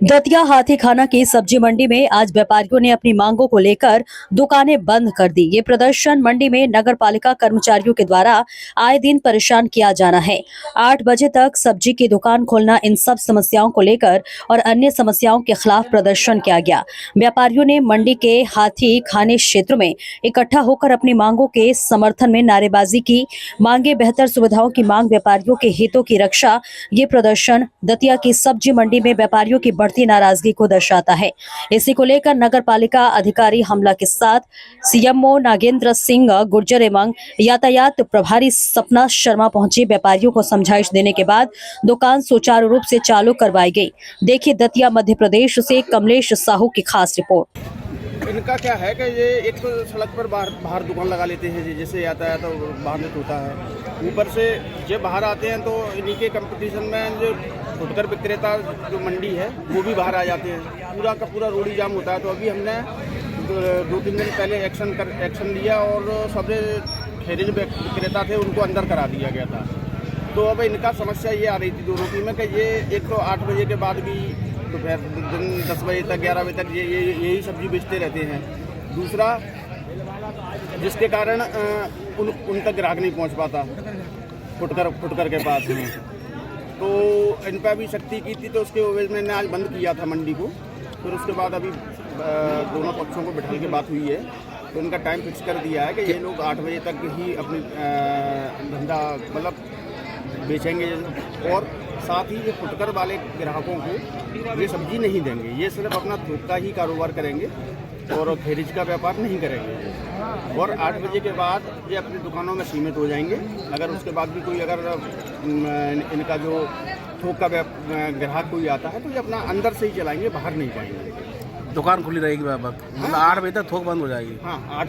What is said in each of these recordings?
दतिया हाथीखाना की सब्जी मंडी में आज व्यापारियों ने अपनी मांगों को लेकर दुकानें बंद कर दी। ये प्रदर्शन मंडी में नगर पालिका कर्मचारियों के द्वारा आए दिन परेशान किया जाना है। 8 बजे तक सब्जी की दुकान खोलना, इन सब समस्याओं को लेकर और अन्य समस्याओं के खिलाफ प्रदर्शन किया गया। व्यापारियों ने मंडी के हाथीखाने क्षेत्र में इकट्ठा होकर अपनी मांगों के समर्थन में नारेबाजी की। मांगे बेहतर सुविधाओं की मांग, व्यापारियों के हितों की रक्षा। ये प्रदर्शन दतिया की सब्जी मंडी में व्यापारियों की बढ़ती नाराजगी को दर्शाता है। इसी को लेकर नगर पालिका अधिकारी हमला के साथ सीएमओ नागेंद्र सिंह गुर्जर एवं यातायात प्रभारी सपना शर्मा पहुंचे। व्यापारियों को समझाइश देने के बाद दुकान सुचारू रूप से चालू करवाई गई। देखिए दतिया मध्य प्रदेश से कमलेश साहू की खास रिपोर्ट। इनका क्या है कि ये एक तो सड़क पर बाहर दुकान लगा लेते हैं, जैसे यातायात तो बाहर होता है। ऊपर से जब बाहर आते हैं तो इन्हीं के कंपटीशन में जो फुटकर विक्रेता जो मंडी है वो भी बाहर आ जाते हैं। पूरा का पूरा रोड जाम होता है। तो अभी हमने 2-3 दिन पहले एक्शन लिया और सब ठेरे विक्रेता थे उनको अंदर करा दिया गया था। तो अब इनका समस्या ये आ रही थी दोनों की में कि ये एक तो 8 बजे के बाद भी दोपहर दिन 10 बजे तक 11 बजे तक यही सब्जी बेचते रहते हैं। दूसरा जिसके कारण उन तक ग्राहक नहीं पहुंच पाता फुटकर के पास में। तो इन पर भी सख्ती की थी, तो उसके वजह मैंने आज बंद किया था मंडी को। फिर उसके बाद अभी दोनों पक्षों को बिठा के बात हुई है, तो उनका टाइम फिक्स कर दिया है कि ये लोग 8 बजे तक ही अपनी धंधा मतलब बेचेंगे और साथ ही ये फुटकर वाले ग्राहकों को ये सब्जी नहीं देंगे। ये सिर्फ अपना थोक का ही कारोबार करेंगे और खेरीज का व्यापार नहीं करेंगे। और 8 बजे के बाद ये अपनी दुकानों में सीमित हो जाएंगे। अगर उसके बाद भी कोई अगर इनका जो थोक का ग्राहक कोई आता है तो ये अपना अंदर से ही चलाएंगे, बाहर नहीं पाएंगे। दुकान खुली रहेगी मतलब 8 बजे तक थोक बंद हो जाएगी। हाँ, 8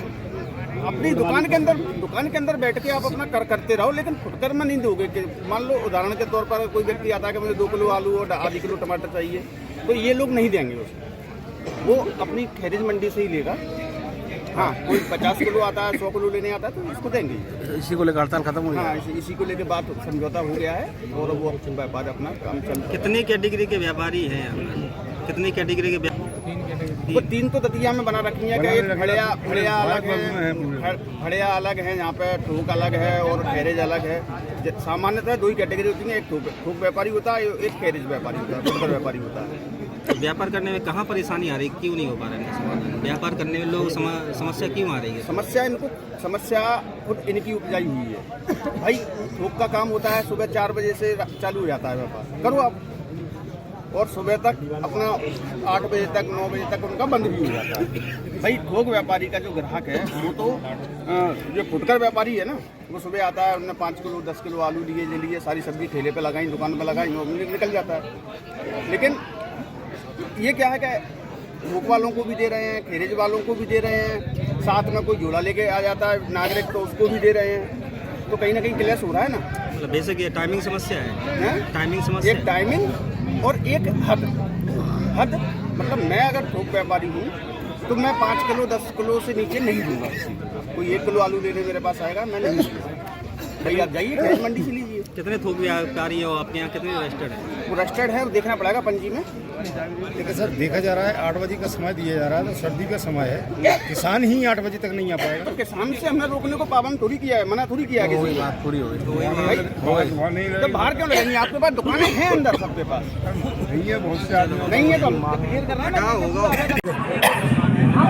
अपनी दुकान के अंदर बैठ के आप अपना करते रहो, लेकिन फुटकर में नहीं दोगे। कि मान लो उदाहरण के तौर पर कोई व्यक्ति आता है कि मुझे 2 किलो आलू और आधी किलो टमाटर चाहिए, तो ये लोग नहीं देंगे उसको। वो अपनी खैरिज मंडी से ही लेगा। हाँ, कोई 50 किलो आता है, 100 किलो लेने आता है तो इसको देंगे। इसी को लेकर हड़ताल खत्म हो गई। हाँ, इसी को लेकर बात समझौता हो गया है और वो व्यापार अपना काम चल रहा है। कितनी कैटेगरी के व्यापारी हैं? कितनी कैटेगरी के वो 3 तो दतिया में बना रखी है कि एक भड़िया अलग है, भड़िया अलग है, यहाँ पे थोक अलग है और गैरेज अलग है। सामान्यतः 2 ही कैटेगरी होती है, एक थोक व्यापारी होता है, एक गैरेज व्यापारी होता है, फुटकर व्यापारी होता है। व्यापार करने में कहाँ परेशानी आ रही, क्यों नहीं हो पा रहे हैं? व्यापार करने में लोग समस्या क्यों आ रही है? समस्या खुद इनकी उपजाई हुई है। भाई थोक का काम होता है, सुबह 4 बजे से चालू हो जाता है व्यापार, करो आप, और सुबह तक अपना 8 बजे तक 9 बजे तक उनका बंद भी हो जाता है। भाई थोक व्यापारी का जो ग्राहक है वो तो जो फुटकर व्यापारी है ना, वो सुबह आता है, उन्होंने 5 किलो 10 किलो आलू लिए, सारी सब्जी ठेले पे लगाई, दुकान पे लगाई, वो निकल जाता है। लेकिन ये क्या है कि थोक वालों को भी दे रहे हैं, खेरेज वालों को भी दे रहे हैं, साथ में कोई झोला लेके आ जाता है नागरिक तो उसको भी दे रहे हैं। तो कहीं ना कहीं क्लैश हो रहा है ना। मतलब बेसिक ये टाइमिंग समस्या है। टाइमिंग समस्या, एक टाइमिंग और एक हद। मतलब मैं अगर थोक व्यापारी हूँ तो मैं 5 किलो 10 किलो से नीचे नहीं दूंगा किसी को। कोई 1 किलो आलू लेने मेरे पास आएगा, मैं नहीं दूंगा। भाई आप जाइए खेत मंडी से लीजिए। कितने थोक व्यापारी हो आपके यहाँ, कितने रजिस्टर्ड है? वो रजिस्टर्ड है, देखना पड़ेगा पंजी में। देखिए सर, देखा जा रहा है 8 बजे का समय दिया जा रहा है, तो सर्दी का समय है, किसान ही 8 बजे तक नहीं आ पाएगा। तो किसान से हमने रोकने को पाबंद थोड़ी किया है, मना थोड़ी किया है किसी बात पूरी हो गई। तो बाहर क्यों लगेंगे? आपके पास दुकानें हैं अंदर, सबके पास नहीं है, बहुत से आदमी नहीं है तो क्लियर करना होगा।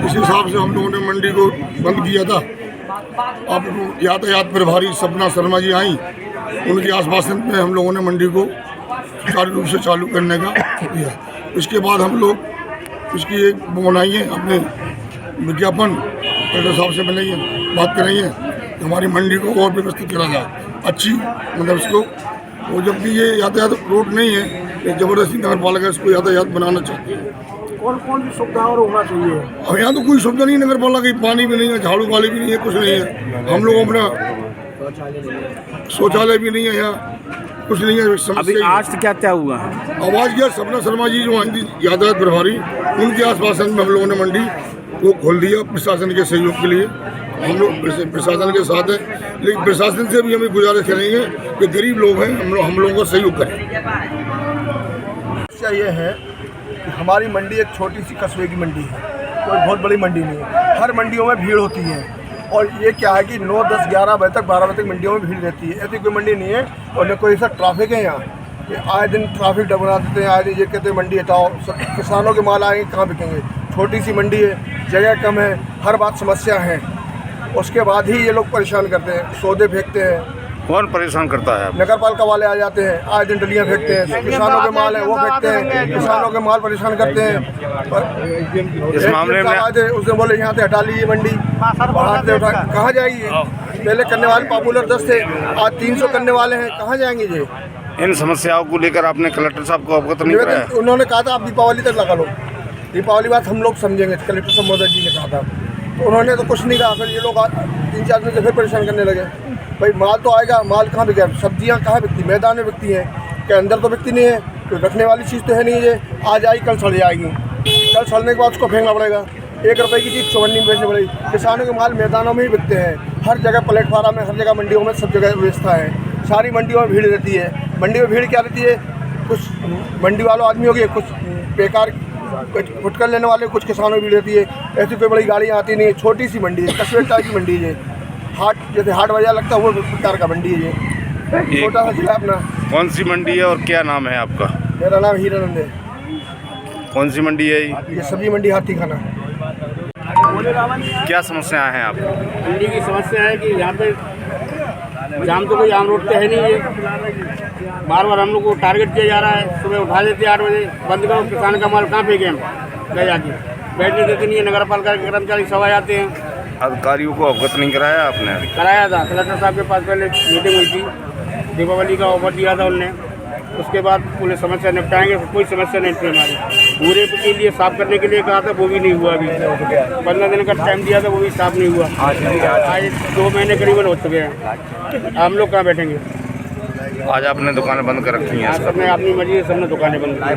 इस हिसाब से हम लोगों ने मंडी को बंद किया था। अब यातायात प्रभारी सपना शर्मा जी आई, उनके आश्वासन पे हम लोगों ने मंडी को सुचारू रूप से चालू करने का दिया। इसके बाद हम लोग इसकी एक बनाई है, अपने विज्ञापन कलेक्टर साहब से बनाइए, बात करेंगे हमारी मंडी को और व्यवस्थित करा जाए अच्छी, मतलब इसको। और जबकि ये यातायात रोड नहीं है, ये जबरदस्ती नगर पालिका इसको यातायात बनाना चाहती है। कौन सी सुविधा और होना चाहिए? अब यहाँ तो कोई सुविधा नहीं, नगर पालिका की पानी भी नहीं है, झाड़ू वाली भी नहीं है, कुछ नहीं है। हम लोग अपना शौचालय भी नहीं है, यहाँ कुछ नहीं है। अभी आज क्या हुआ है? आवाज किया सपना शर्मा जी जो आई थी यातायात प्रभारी, उनके आश्वासन में हम लोगों ने मंडी को खोल दिया प्रशासन के सहयोग के लिए। हम लोग प्रशासन के साथ हैं, लेकिन प्रशासन से भी हमें गुजारिश करेंगे कि गरीब लोग हैं, हम लोगों का सहयोग करें। ये है कि हमारी मंडी एक छोटी सी कस्बे की मंडी है, कोई बहुत बड़ी मंडी नहीं है। हर मंडियों में भीड़ होती है और ये क्या है कि 9, 10, 11 बजे तक 12 बजे तक मंडियों में भीड़ रहती है। ऐसी कोई मंडी नहीं है और न कोई ऐसा ट्रैफिक है यहाँ। ये आए दिन ट्रैफिक डबरा देते हैं, आए दिन ये कहते हैं मंडी हटाओ, सब किसानों के माल आएंगे कहाँ बिकेंगे। छोटी सी मंडी है, जगह कम है, हर बात समस्या है। उसके बाद ही ये लोग परेशान करते हैं, सौदे फेंकते हैं। कौन परेशान करता है? नगर पालिका वाले आ जाते हैं, आए दिन डलियाँ फेंकते हैं, किसानों के माल है वो फेंकते हैं, किसानों के माल परेशान करते हैं। और इस मामले में उसने बोले यहाँ से हटा लीजिए मंडी, बाहर से उठा कहाँ जाएगी। पहले करने वाले पॉपुलर 10 थे, आज 300 करने वाले हैं, कहाँ जाएंगे ये। इन समस्याओं को लेकर आपने कलेक्टर साहब को अवगत नहीं कराया? उन्होंने कहा था आप दीपावली तक लगा लो, दीपावली बाद हम लोग समझेंगे, कलेक्टर साहब महोदय जी ने कहा था। तो उन्होंने तो कुछ नहीं कहा। फिर ये लोग 3-4 दिन से फिर परेशान करने लगे। भाई माल तो आएगा, माल कहाँ बिके, सब्जियाँ कहाँ बिकती, मैदान में बिकती हैं, के अंदर तो बिकती नहीं है, तो रखने वाली चीज़ तो है नहीं। ये आज आई कल सड़ जाएगी, कल सड़ने के बाद उसको फेंकना पड़ेगा। 1 रुपए की चीज़ 54 में बेचनी पड़ेगी। किसानों के माल मैदानों में ही बिकते हैं, हर जगह प्लेटफार्म में, हर जगह मंडियों में, सब जगह व्यवस्था है। सारी मंडियों में भीड़ रहती है। मंडी में भीड़ क्या रहती है, कुछ मंडी वालों आदमी हो गए, कुछ बेकार फुटकर लेने वाले, कुछ किसानों की भीड़ रहती है। ऐसी कोई बड़ी गाड़ियाँ आती नहीं है, छोटी सी मंडी है, कस्बे टाइप की मंडी है। हाट जैसे हाट बाजार लगता है वो प्रकार का मंडी है ये, छोटा सा जिला अपना। कौन सी मंडी है और क्या नाम है आपका? मेरा नाम हीरानंद है। कौन सी मंडी है ये सब्जी मंडी हाथी खाना। क्या समस्याएं हैं आपको? मंडी की समस्या है कि यहाँ पे जाम तो कोई आम रोड पे है नहीं है। बार बार हम लोग को टारगेट किया जा रहा है। सुबह उठा देते 8 बजे, बंद करो, किसान का माल कहाँ फेंके हम गए जाके, बैठने देते नहीं है। नगर पालिका के कर्मचारी सब आ जाते हैं। अधिकारियों को अवगत नहीं कराया आपने? कराया था, कलेक्टर साहब के पास पहले मीटिंग हुई थी, दीपावली का ऑफर दिया था उनने। उसके बाद पूरे समस्या निपटाएंगे, कोई समस्या नहीं थी हमारी। पूरे के लिए साफ करने के लिए कहा था, वो भी नहीं हुआ। अभी 15 दिन का टाइम दिया था, वो भी साफ नहीं हुआ। आज 2 महीने करीबन हो चुके हैं। हम लोग कहाँ बैठेंगे? आज आपने दुकानें बंद कर रखी हैं? सबने अपनी मर्जी से सबने दुकानें बंद की।